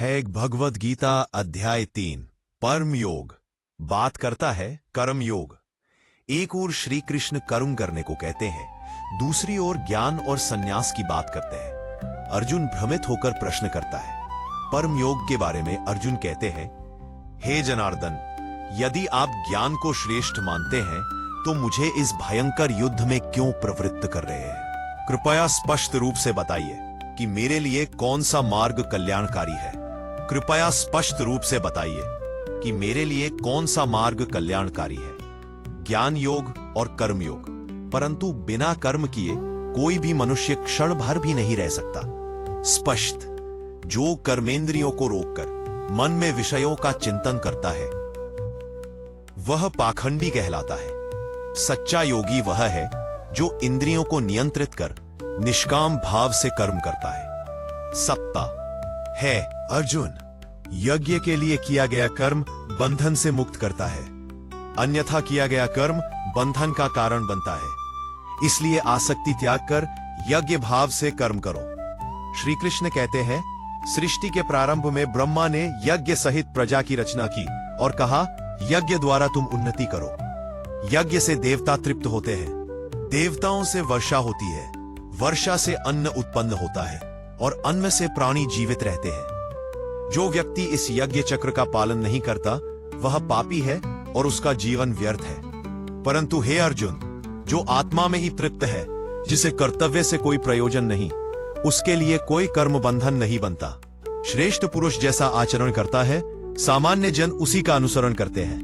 है एक भगवद गीता अध्याय 3 परम योग बात करता है कर्म योग। एक ओर श्री कृष्ण कर्म करने को कहते हैं, दूसरी ओर ज्ञान और सन्यास की बात करते हैं। अर्जुन भ्रमित होकर प्रश्न करता है। परम योग के बारे में अर्जुन कहते हैं, हे जनार्दन, यदि आप ज्ञान को श्रेष्ठ मानते हैं तो मुझे इस भयंकर युद्ध में क्यों प्रवृत्त कर रहे हैं? कृपया स्पष्ट रूप से बताइए कि मेरे लिए कौन सा मार्ग कल्याणकारी है। कृपया स्पष्ट रूप से बताइए कि मेरे लिए कौन सा मार्ग कल्याणकारी है, ज्ञान योग और कर्म योग। परंतु बिना कर्म किए कोई भी मनुष्य क्षण भर भी नहीं रह सकता। स्पष्ट, जो कर्मेंद्रियों को रोककर मन में विषयों का चिंतन करता है वह पाखंडी कहलाता है। सच्चा योगी वह है जो इंद्रियों को नियंत्रित कर निष्काम भाव से कर्म करता है। सत्ता है अर्जुन, यज्ञ के लिए किया गया कर्म बंधन से मुक्त करता है, अन्यथा किया गया कर्म बंधन का कारण बनता है। इसलिए आसक्ति त्याग कर यज्ञ भाव से कर्म करो। श्री कृष्ण कहते हैं, सृष्टि के प्रारंभ में ब्रह्मा ने यज्ञ सहित प्रजा की रचना की और कहा, यज्ञ द्वारा तुम उन्नति करो। यज्ञ से देवता तृप्त होते हैं, देवताओं से वर्षा होती है, वर्षा से अन्न उत्पन्न होता है और अन्न से प्राणी जीवित रहते हैं। जो व्यक्ति इस यज्ञ चक्र का पालन नहीं करता वह पापी है और उसका जीवन व्यर्थ है। परंतु हे अर्जुन, जो आत्मा में ही तृप्त है, जिसे कर्तव्य से कोई प्रयोजन नहीं, उसके लिए कोई कर्म बंधन नहीं बनता। श्रेष्ठ पुरुष जैसा आचरण करता है, सामान्य जन उसी का अनुसरण करते हैं।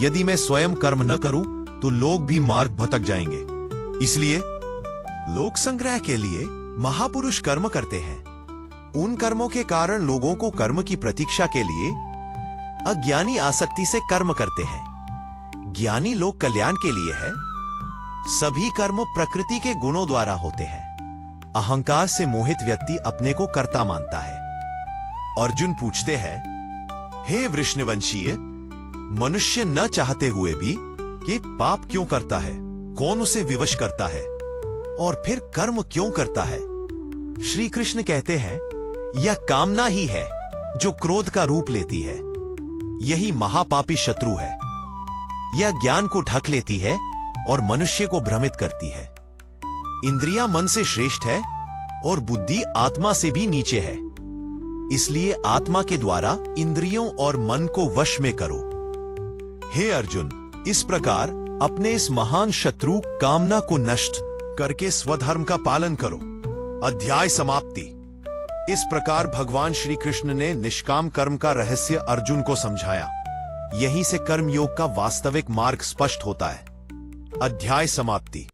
यदि मैं स्वयं कर्म न करूं तो लोग भी मार्ग भटक जाएंगे। इसलिए लोक संग्रह के लिए महापुरुष कर्म करते हैं। उन कर्मों के कारण लोगों को कर्म की प्रतीक्षा के लिए अज्ञानी आसक्ति से कर्म करते हैं। ज्ञानी लोक कल्याण के लिए है। सभी कर्म प्रकृति के गुणों द्वारा होते हैं। अहंकार से मोहित व्यक्ति अपने को कर्ता मानता है। अर्जुन पूछते हैं, हे वृष्णवंशीय, मनुष्य न चाहते हुए भी कि पाप क्यों करता है? कौन उसे विवश करता है? और फिर कर्म क्यों करता है? श्री कृष्ण कहते हैं, यह कामना ही है जो क्रोध का रूप लेती है। यही महापापी शत्रु है। यह ज्ञान को ढक लेती है और मनुष्य को भ्रमित करती है। इंद्रियां मन से श्रेष्ठ है और बुद्धि आत्मा से भी नीचे है। इसलिए आत्मा के द्वारा इंद्रियों और मन को वश में करो। हे अर्जुन, इस प्रकार अपने इस महान शत्रु कामना को नष्ट करके स्वधर्म का पालन करो। अध्याय समाप्ति। इस प्रकार भगवान श्री कृष्ण ने निष्काम कर्म का रहस्य अर्जुन को समझाया। यहीं से कर्म योग का वास्तविक मार्ग स्पष्ट होता है। अध्याय समाप्ति।